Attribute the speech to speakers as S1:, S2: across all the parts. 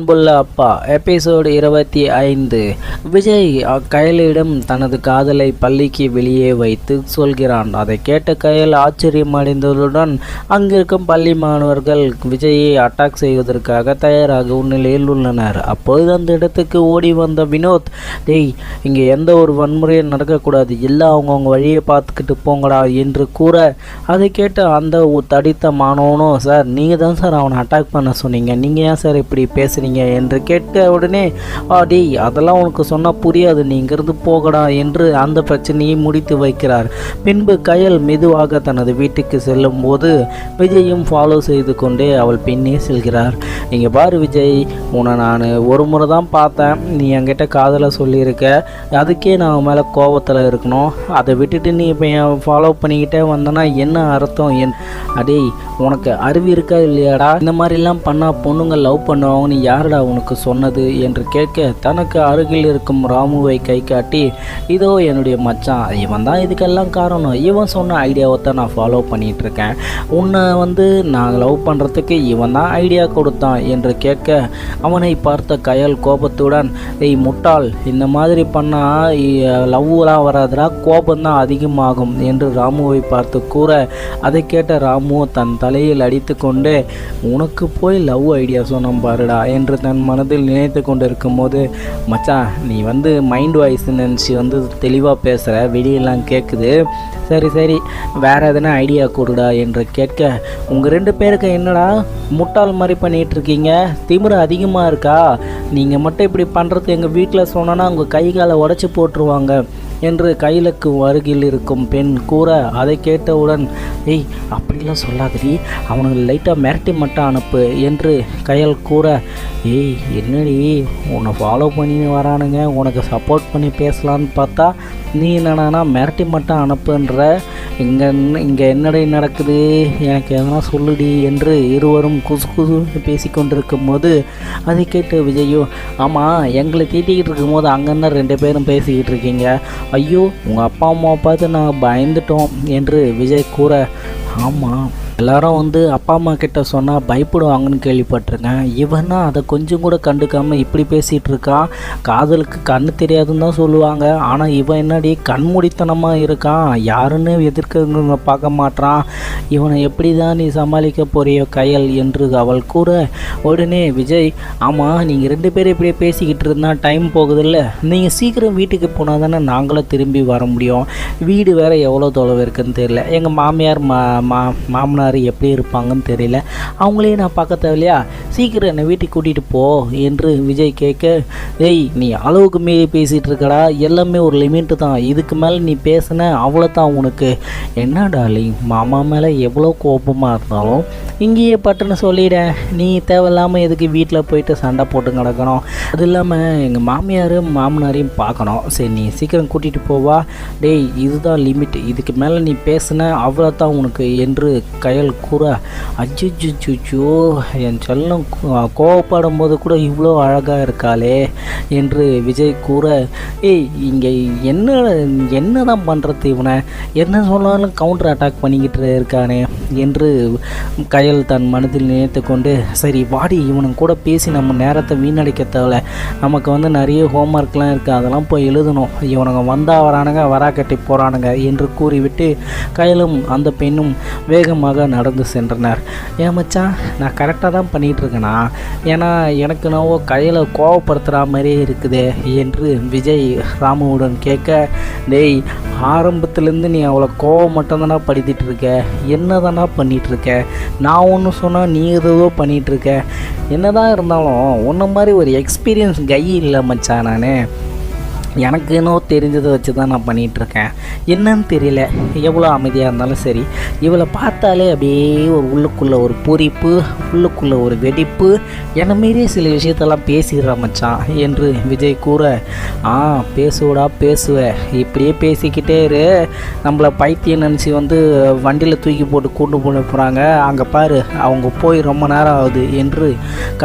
S1: அன்புள்ள அப்பா எபிசோடு 25. விஜய் கயலிடம் தனது காதலை பள்ளிக்கு வெளியே வைத்து சொல்கிறான். அதை கேட்ட கயல் ஆச்சரியம் அடைந்ததுடன் அங்கிருக்கும் பள்ளி மாணவர்கள் விஜயை அட்டாக் செய்வதற்காக தயாராக நிலையில் உள்ளனர். அப்போது அந்த இடத்துக்கு ஓடி வந்த வினோத், டேய், இங்கே எந்த ஒரு வன்முறையும் நடக்கக்கூடாது, எல்லாம் அவங்கவுங்க வழியை பார்த்துக்கிட்டு போங்கடா என்று கூற, அதை கேட்ட அந்த தடித்த மாணவனும், சார் நீங்கள் தான் சார் அவனை அட்டாக் பண்ண சொன்னீங்க, நீங்கள் ஏன் சார் இப்படி பேசுகிறீங்க என்று கேட்ட உடனே, டேய் அதெல்லாம் உனக்கு சொன்னால் புரியாது, நீ இங்கிருந்து போகடா என்று அந்த பிரச்சனையை முடித்து வைக்கிறார். பின்பு கயல் மெதுவாக தனது வீட்டுக்கு செல்லும் போது விஜயும் ஃபாலோ செய்து கொண்டே அவள் பின்னே செல்கிறார். இங்கே பாரு விஜய், உன்னை நான் ஒரு முறை தான் பார்த்தேன், நீ என்கிட்ட காதலை சொல்லியிருக்க, அதுக்கே நான் மேலே கோபத்தில் இருக்கணும், அதை விட்டுட்டு நீ இப்போ என் ஃபாலோ பண்ணிக்கிட்டே வந்தனா என்ன அர்த்தம்? அடே உனக்கு அறிவு இருக்கா இல்லையாடா? இந்த மாதிரிலாம் பண்ணால் பொண்ணுங்க லவ் பண்ணுவாங்க, நீ யாருடா உனக்கு சொன்னது என்று கேட்க, தனக்கு அருகில் இருக்கும் ராமுவை கை காட்டி, இதோ என்னுடைய மச்சான், இவன் தான் இதுக்கெல்லாம் காரணம், இவன் சொன்ன ஐடியாவை தான் நான் ஃபாலோ பண்ணிகிட்ருக்கேன், உன்னை நான் லவ் பண்ணுறதுக்கு இவன் தான் ஐடியா கொடுத்தான் என்று கேட்க, அவனை பார்த்த கயல் கோபத்துடன், ஏய் முட்டாள், இந்த மாதிரி பண்ணால் லவ்லாம் வராதுடா, கோபந்தான் அதிகமாகும் என்று ராமுவை பார்த்து கூற, அதை கேட்ட ராமு தன் தலையில் அடித்து கொண்டு, உனக்கு போய் லவ் ஐடியா சொன்னோம் பாருடா என்று தன் மனதில் நினைத்து கொண்டு இருக்கும்போது, மச்சான் நீ மைண்ட் வாய்ஸ் நினச்சி தெளிவாக பேசுகிற, வெளியெல்லாம் கேட்குது, சரி வேறு எதனா ஐடியா கொடுடா என்று கேட்க, உங்கள் 2 பேருக்கு என்னடா முட்டாள் மாதிரி பண்ணிகிட்ருக்கீங்க, திமிரு அதிகமாக இருக்கா, நீங்கள் மட்டும் இப்படி பண்ணுறது எங்கள் வீட்டில் சொன்னோன்னா உங்கள் கை காலை உடச்சி போட்டுருவாங்க என்று கையிலுக்கு அருகில் இருக்கும் பெண் கூற, அதை கேட்டவுடன், ஏய் அப்படிலாம் சொல்லாதடி, அவனுக்கு லைட்டாக மிரட்டி மட்டும் அனுப்பு என்று கயல் கூற, ஏய் என்னடி உன்னை ஃபாலோ பண்ணி வரானுங்க, உனக்கு சப்போர்ட் பண்ணி பேசலான்னு பார்த்தா நீ என்னன்னா மிரட்டி மட்டும் அனுப்புன்ற, இங்கே என்னடி நடக்குது, எனக்கு எதனா சொல்லுடி என்று இருவரும் குசு பேசிக்கொண்டிருக்கும் போது அதை கேட்டு விஜயும், ஆமாம் எங்களை தீட்டிக்கிட்டு இருக்கும்போது அங்கேருந்து 2 பேரும் பேசிக்கிட்டு இருக்கீங்க, ஐயோ உங்கள் அப்பா அம்மாவை பார்த்து நான் பயந்துட்டோம் என்று விஜய் கூற, ஆமாம் எல்லாரும் அப்பா அம்மா கிட்ட சொன்னால் பயப்படுவாங்கன்னு கேள்விப்பட்டிருக்கேன், இவன்னா அதை கொஞ்சம் கூட கண்டுக்காமல் இப்படி பேசிகிட்டு இருக்கான், காதலுக்கு கண்ணு தெரியாதுன்னு தான் சொல்லுவாங்க, ஆனால் இவன் என்னடி கண்மூடித்தனமாக இருக்கான், யாருன்னு எதிர்க்க பார்க்க மாட்டான், இவனை எப்படி தான் நீ சமாளிக்க போறியோ கயல் என்று அவள் கூற, உடனே விஜய், ஆமாம் நீங்கள் 2 பேரும் இப்படியே பேசிக்கிட்டு இருந்தால் டைம் போகுதில்ல, நீங்கள் சீக்கிரம் வீட்டுக்கு போனால் தானே நாங்களும் திரும்பி வர முடியும், வீடு வேறு எவ்வளோ தொலைவு இருக்குதுன்னு தெரியல, எங்கள் மாமியார் மாமனார் எப்படி இருப்பாங்கன்னு தெரியல, அவங்களே நான் பார்க்க தேவையில்லையா, சீக்கிரம் என்னை வீட்டுக்கு கூட்டிகிட்டு போ என்று விஜய் கேட்க, ஏய் நீ அளவுக்கு மீறி பேசிகிட்டு இருக்கடா, எல்லாமே ஒரு லிமிட்டு தான், இதுக்கு மேலே நீ பேசின அவ்வளோதான் உனக்கு, என்ன டார்லிங், மாமா மேலே எவ்வளோ கோபமாக இருந்தாலும் இங்கேயே பட்டுன்னு சொல்லிவிடேன், நீ தேவையில்லாமல் எதுக்கு வீட்டில் போயிட்டு சண்டை போட்டு கிடக்கணும், அது இல்லாமல் எங்கள் மாமியாரும் மாமனாரையும் பார்க்கணும், சரி நீ சீக்கிரம் கூட்டிகிட்டு போவா, டேய் இதுதான் லிமிட், இதுக்கு மேலே நீ பேசின அவ்வளோதான் உனக்கு என்று கயல் கூற, அஜிஜிச்சோ என் செல்லம் கோவப்படும் போது கூட இவ்வளோ அழகாக இருக்காளே என்று விஜய் கூற, ஏய் இங்கே என்ன தான் பண்ணுறது, இவனை என்ன சொன்னாலும் கவுண்டர் அட்டாக் பண்ணிக்கிட்டு இருக்கானே என்று கயல் தன் மனதில் நினைத்து கொண்டு, சரி வாடி இவனும் கூட பேசி நம்ம நேரத்தை வீணடிக்க தேவை, நமக்கு நிறைய ஹோம்ஒர்க்லாம் இருக்குது, அதெல்லாம் போய் எழுதணும், இவனுங்க வந்தால் வரானுங்க வரா கட்டி போகிறானுங்க என்று கூறிவிட்டு கயலும் அந்த பெண்ணும் வேகமாக நடந்து சென்றனர். ஏன் மச்சான் நான் கரெக்டாக தான் பண்ணிகிட்ருக்கேனா, ஏன்னா எனக்கு நான் கயலை கோவப்படுத்துகிற மாதிரியே இருக்குதே என்று விஜய் ராமுவுடன் கேட்க, டேய் ஆரம்பத்துலேருந்து நீ அவளை கோவம் மட்டும்தானா படுத்திகிட்டு இருக்க, என்ன தானா பண்ணிகிட்ருக்க, நான் ஒன்று சொன்னால் நீ ஏதோ பண்ணிகிட்ருக்க, என்ன தான் இருந்தாலும் உன்ன மாதிரி ஒரு எக்ஸ்பீரியன்ஸ் கை இல்லை மச்சான், நான் எனக்கு இன்னும் தெரிஞ்சதை வச்சு தான் நான் பண்ணிகிட்ருக்கேன், என்னன்னு தெரியல, எவ்வளோ அமைதியாக இருந்தாலும் சரி, இவளை பார்த்தாலே அப்படியே ஒரு உள்ளுக்குள்ளே ஒரு பொறிப்பு, உள்ளுக்குள்ளே ஒரு வெடிப்பு, என்னை மீறி சில விஷயத்தெல்லாம் பேசிடுறா மச்சான் என்று விஜய் கூற, பேசுவடா பேசுவேன், இப்படியே பேசிக்கிட்டே இரு, நம்மளை பைத்தியம் நினச்சி வண்டியில் தூக்கி போட்டு கூண்டு போட போகிறாங்க, அங்கே பாரு அவங்க போய் ரொம்ப நேரம் ஆகுது என்று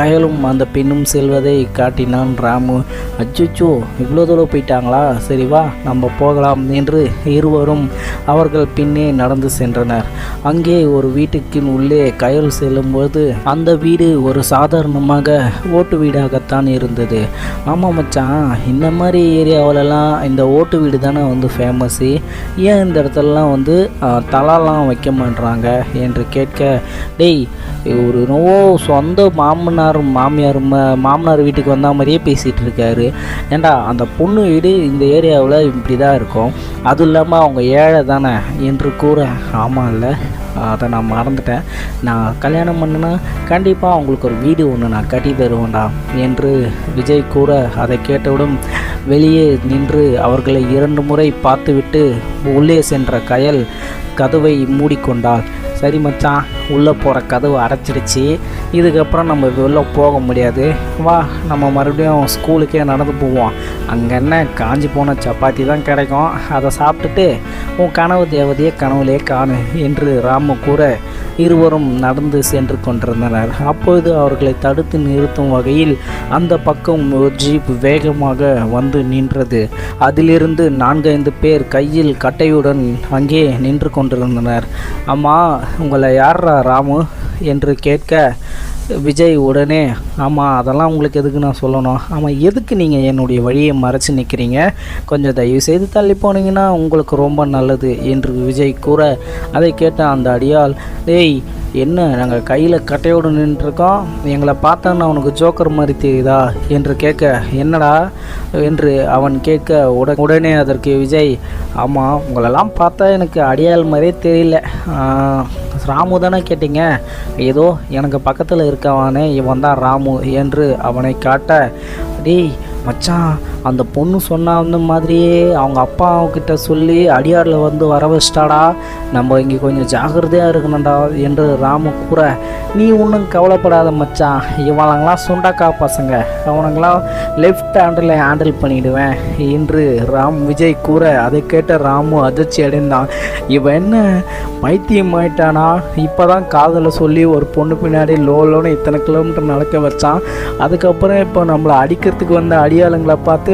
S1: கயலும் அந்த பெண்ணும் செல்வதை காட்டினான் ராமு. அச்சோ இவ்வளோ தூரம் போயிட்டாங்களா, சரி வா நம்ம போகலாம் என்று இருவரும் அவர்கள் பின்னே நடந்து சென்றனர். அங்கே ஒரு வீட்டுக்கு உள்ளே கயல் செல்லும்போது அந்த வீடு ஒரு சாதாரணமாக ஓட்டு வீடாகத்தான் இருந்தது. ஆமாம் மச்சான், இந்த மாதிரி ஏரியாவிலலாம் இந்த ஓட்டு வீடு தானே வந்து ஃபேமஸ்ஸு, ஏன் இந்த இடத்துலலாம் வந்து தலாலாம் வைக்க மாட்டுறாங்க என்று கேட்க, டேய் ஒரு நோவோ சொந்த மாமனார் வீட்டுக்கு வந்த மாதிரியே பேசிகிட்டு இருக்காரு. ஏண்டா அந்த பொண்ணு வீடு இந்த ஏரியாவில் இப்படி தான் இருக்கும், அதுவும் இல்லாமல் அவங்க ஏழை தானே என்று கூற, ஆமாம் இல்லை அதை நான் மறந்துட்டேன், நான் கல்யாணம் பண்ணேன்னா கண்டிப்பாக அவங்களுக்கு ஒரு வீடு ஒன்று நான் கட்டி தருவேன்டா என்று விஜய் கூற, அதை கேட்டவுடன் வெளியே நின்று அவர்களை 2 முறை பார்த்துவிட்டு உள்ளே சென்ற கயல் கதவை மூடிக்கொண்டாள். சரி மச்சான், உள்ளே போகிற கதவு அடைச்சிடுச்சு, இதுக்கப்புறம் நம்ம வெளில போக முடியாது, வா நம்ம மறுபடியும் ஸ்கூலுக்கே நடந்து போவோம், அங்கே என்ன காஞ்சி போன சப்பாத்தி தான் கிடைக்கும், அதை சாப்பிட்டுட்டு உன் கனவு தேவதையே கனவுலே காணு என்று ராமு கூற இருவரும் நடந்து சென்று கொண்டிருந்தனர். அப்பொழுது அவர்களை தடுத்து நிறுத்தும் வகையில் அந்த பக்கம் ஒரு ஜீப் வேகமாக வந்து நின்றது. அதிலிருந்து 4-5 பேர் கையில் கட்டையுடன் அங்கே நின்று கொண்டிருந்தனர். அம்மா, உங்களை யாரா ராமு என்று கேட்க விஜய் உடனே, ஆமாம் அதெல்லாம் உங்களுக்கு எதுக்கு நான் சொல்லணும், ஆமாம் எதுக்கு நீங்கள் என்னுடைய வழியை மறைச்சி நிற்கிறீங்க, கொஞ்சம் தயவு செய்து தள்ளி போனீங்கன்னா உங்களுக்கு ரொம்ப நல்லது என்று விஜய் கூற, அதை கேட்ட அந்த அடியால், டேய் என்ன நாங்கள் கையில் கட்டையோடு நின்றுருக்கோம், எங்களை பார்த்தா உனக்கு ஜோக்கர் மாதிரி தெரியுதா என்று கேட்க, என்னடா என்று அவன் கேட்க உடனே அதற்கு விஜய், ஆமாம் உங்களெல்லாம் பார்த்தா எனக்கு அடியாள் மாதிரியே தெரியல, ராமு தானே கேட்டீங்க, ஏதோ எனக்கு பக்கத்தில் இருக்கவானே இவன் தான் ராமு என்று அவனை காட்ட, டேய் மச்சான் அந்த பொண்ணு சொன்ன அந்த மாதிரியே அவங்க அப்பா கிட்ட சொல்லி அடியாரில் வந்து வர வச்சிட்டாடா, நம்ம இங்கே கொஞ்சம் ஜாகிரதையாக இருக்கணும்டா என்று ராமு கூற, நீ ஒன்றும் கவலைப்படாத மச்சான், இவங்களாம் சுண்டக்கா பசங்க, அவனுங்களாம் லெஃப்ட் ஹேண்டில் பண்ணிவிடுவேன் என்று விஜய் கூற, அதை கேட்ட ராமு அதிர்ச்சி அடைந்தான். இவன் என்ன பைத்தியம் ஆயிட்டானா, இப்போ தான் காதலை சொல்லி ஒரு பொண்ணு பின்னாடி லோன்னு இத்தனை கிலோமீட்டர் நடக்க வச்சான், அதுக்கப்புறம் இப்போ நம்மளை அடிக்கிறதுக்கு வந்த அடியாளுங்களை பார்த்து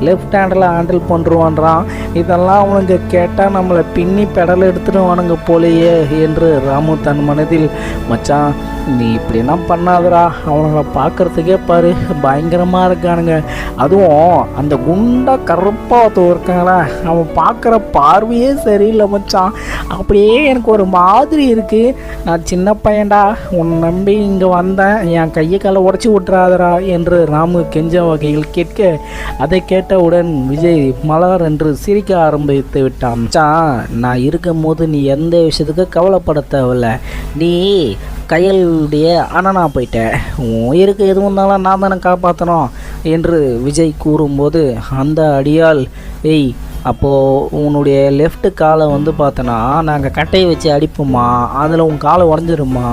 S1: லெஃப்ட் ஹேண்டில் பண்ணுறான், இதெல்லாம் அவனுங்க கேட்டால் நம்மளை பின்னி பெடல் எடுத்துடுவானுங்க போலையே என்று ராமு தன் மனதில், மச்சான் நீ இப்படிலாம் பண்ணாதடா, அவனுங்களை பார்க்குறதுக்கே பாரு பயங்கரமாக இருக்கானுங்க, அதுவும் அந்த குண்டா கருப்பாக இருக்காங்களா, அவன் பார்க்குற பார்வையே சரியில்லை மச்சான், அப்படியே எனக்கு ஒரு மாதிரி இருக்குது, நான் சின்ன பையன்டா உன்னை நம்பி இங்கே வந்தேன், என் கையை காலை உடச்சி விட்டுறாதடா என்று ராமு கெஞ்ச வகையில் கேட்க, அதை கேட்டவுடன் விஜய் மலர் என்று சிரிக்க ஆரம்பித்து விட்டான். மச்சான் நான் இருக்கும் போது நீ எந்த விஷயத்துக்கு கவலைப்பட தேவையில்ல, நீ கையலுடைய அண்ணனா போயிட்ட, உயிருக்கு எது வந்தாலும் நான் தானே காப்பாற்றணும் என்று விஜய் கூறும்போது அந்த அடியால், ஏய் அப்போது உன்னுடைய லெஃப்ட் காலை வந்து பார்த்தோன்னா நாங்கள் கட்டையை வச்சு அடிப்போம்மா, அதில் உன் காலை உடஞ்சிருமா,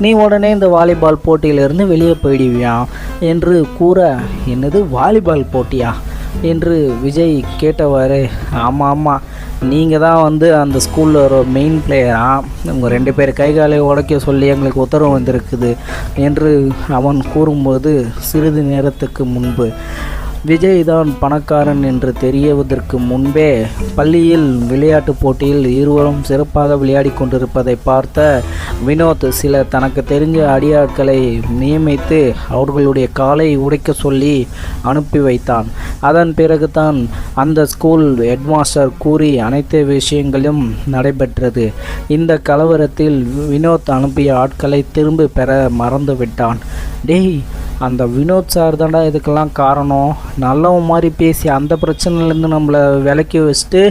S1: நீ உடனே இந்த வாலிபால் போட்டியிலேருந்து வெளியே போயிடுவியா என்று கூற, என்னது வாலிபால் போட்டியா என்று விஜய் கேட்டவாறு, ஆமாம் நீங்கள் தான் வந்து அந்த ஸ்கூலில் ஒரு மெயின் பிளேயராக, உங்கள் 2 பேர் கை காலை உடைக்க சொல்லி எங்களுக்கு உத்தரவு வந்திருக்குது என்று அவன் கூறும்போது சிறிது நேரத்துக்கு முன்பு விஜய் தான் பணக்காரன் என்று தெரியவதற்கு முன்பே பள்ளியில் விளையாட்டு போட்டியில் இருவரும் சிறப்பாக விளையாடி கொண்டிருப்பதை பார்த்த வினோத் சில தனக்கு தெரிஞ்ச அடியாட்களை நியமித்து அவர்களுடைய காலை உடைக்க சொல்லி அனுப்பி வைத்தான். அதன் பிறகுதான் அந்த ஸ்கூல் ஹெட்மாஸ்டர் கூறி அனைத்து விஷயங்களும் நடைபெற்றது. இந்த கலவரத்தில் வினோத் அனுப்பிய ஆட்களை திரும்ப பெற மறந்து விட்டான். டேய் அந்த வினோத் சார் தாண்டா இதுக்கெல்லாம் காரணம், நல்லவன் மாதிரி பேசி அந்த பிரச்சனையிலேருந்து நம்மளை விலக்கி வச்சுட்டு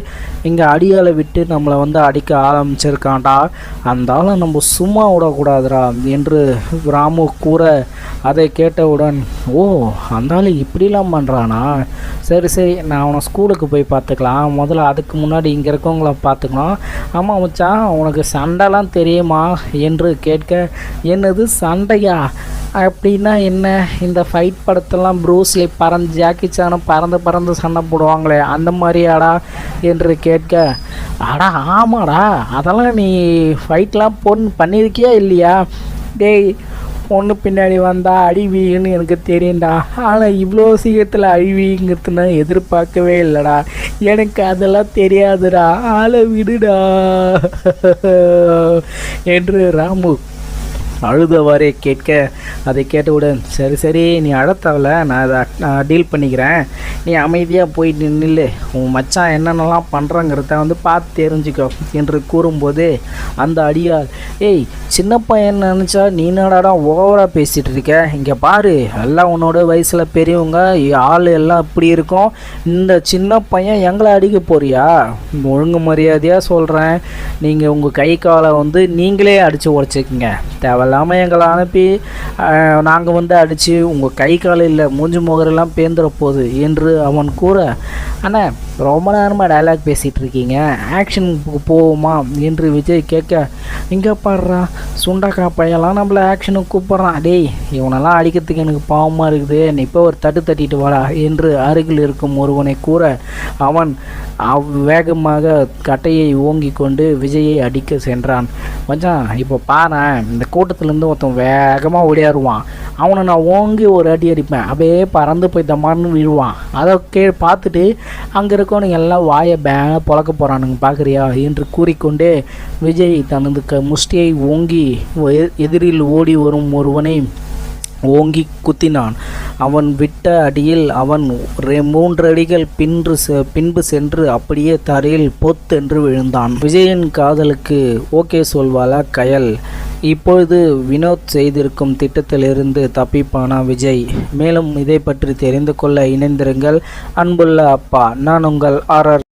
S1: இங்கே அடியாலை விட்டு நம்மளை வந்து அடிக்க ஆரம்பிச்சிருக்காண்டா, அந்த ஆளை நம்ம சும்மா விடக்கூடாதுடா என்று ராமு கூற, அதை கேட்டவுடன் ஓ அந்த ஆள் இப்படிலாம் பண்ணுறானா, சரி நான் அவனை ஸ்கூலுக்கு போய் பார்த்துக்கலாம், முதல்ல அதுக்கு முன்னாடி இங்கே இருக்கவங்கள பார்த்துக்கலாம். ஆமாம் மச்சான் உனக்கு சண்டைலாம் தெரியுமா என்று கேட்க, என்னது சண்டையா அப்படின்னா என்ன, இந்த ஃபைட் படத்தெல்லாம் ப்ரூஸ்லி ஜாக்கி சானும் பறந்து சண்டை போடுவாங்களே அந்த மாதிரியாடா என்று கேட்க, அடா ஆமாடா அதெல்லாம் நீ ஃபைட்லாம் பண்ணியிருக்கியா இல்லையா, டேய் ஒன்று பின்னாடி வந்தால் அழிவின்னு எனக்கு தெரியும்டா. ஆனால் இவ்வளோ சீக்கிரத்தில் அழிவிங்கிறது நான் எதிர்பார்க்கவே இல்லைடா. எனக்கு அதெல்லாம் தெரியாதுடா, ஆளை விடுடா என்று ராமு அழுதவாறே கேட்க, அதை கேட்டவுடன் சரி சரி நீ அழத்தவல, நான் அதை டீல் பண்ணிக்கிறேன், நீ அமைதியாக போய் நில்லு, உன் மச்சான் என்னென்னலாம் பண்ணுறங்கிறத பார்த்து தெரிஞ்சுக்கோ என்று கூறும்போது அந்த அடியால், ஏய் சின்ன பையன் நினச்சா நீ என்னடா ஓவராக பேசிகிட்டு இருக்க, இங்கே பாரு எல்லாம் உன்னோட வயசில் பெரியவங்க, ஆள் எல்லாம் இப்படி இருக்கும், இந்த சின்ன பையன் எங்களை அடிக்க போறியா? ஒழுங்கு மரியாதையாக சொல்கிறேன், நீங்கள் உங்கள் கை காலை நீங்களே அடித்து உடச்சிக்கங்க, தேவையில்லாமல் எங்களை அனுப்பி நாங்கள் அடித்து உங்கள் கை கால் இல்லை மூஞ்சி முகரெல்லாம் பேந்துட போகுது என்று அவன் கூற, அண்ணா ரொம்ப நேரமாக டைலாக் பேசிகிட்டு இருக்கீங்க, ஆக்ஷனுக்கு போவோமா என்று விஜய் கேட்க, இங்கே பாடுறா சுண்டக்கா பையெல்லாம் நம்மளை ஆக்ஷனுக்கு கூப்பிட்றான், டேய் இவனெல்லாம் அடிக்கிறதுக்கு எனக்கு பாவமாக இருக்குது, நீ இப்போ ஒரு தட்டிட்டு வாடா என்று அருகில் இருக்கும் ஒருவனை கூற, அவன் வேகமாக கட்டையை ஓங்கி கொண்டு விஜயை அடிக்க சென்றான். மச்சான் இப்போ பாரு, இந்த கூட்டத்துலேருந்து ஒருத்தன் வேகமாக ஓடியாருவான், அவனை நான் ஓங்கி ஒரு அடி அடிப்பேன், அப்படியே பறந்து போய் தம்மான்னு விழுவான், அதை பார்த்துட்டு அங்கே இருக்கவனுங்க எல்லாம் வாயை பேன பொழக்க போகிறானுங்க பார்க்குறியா என்று கூறிக்கொண்டே விஜய் தனது முஷ்டியை ஓங்கி எதிரில் ஓடி வரும் ஒருவனை ஓங்கி குத்தினான். அவன் விட்ட அடியில் அவன் 3 அடிகள் பின்பு சென்று அப்படியே தரையில் பொத்தென்று விழுந்தான். விஜயின் காதலுக்கு ஓகே சொல்வாளா கயல்? இப்பொழுது வினோத் செய்திருக்கும் திட்டத்திலிருந்து தப்பிப்பானா விஜய்? மேலும் இதை பற்றி தெரிந்து கொள்ள இணைந்திருங்கள். அன்புள்ள அப்பா, நான் உங்கள் RR.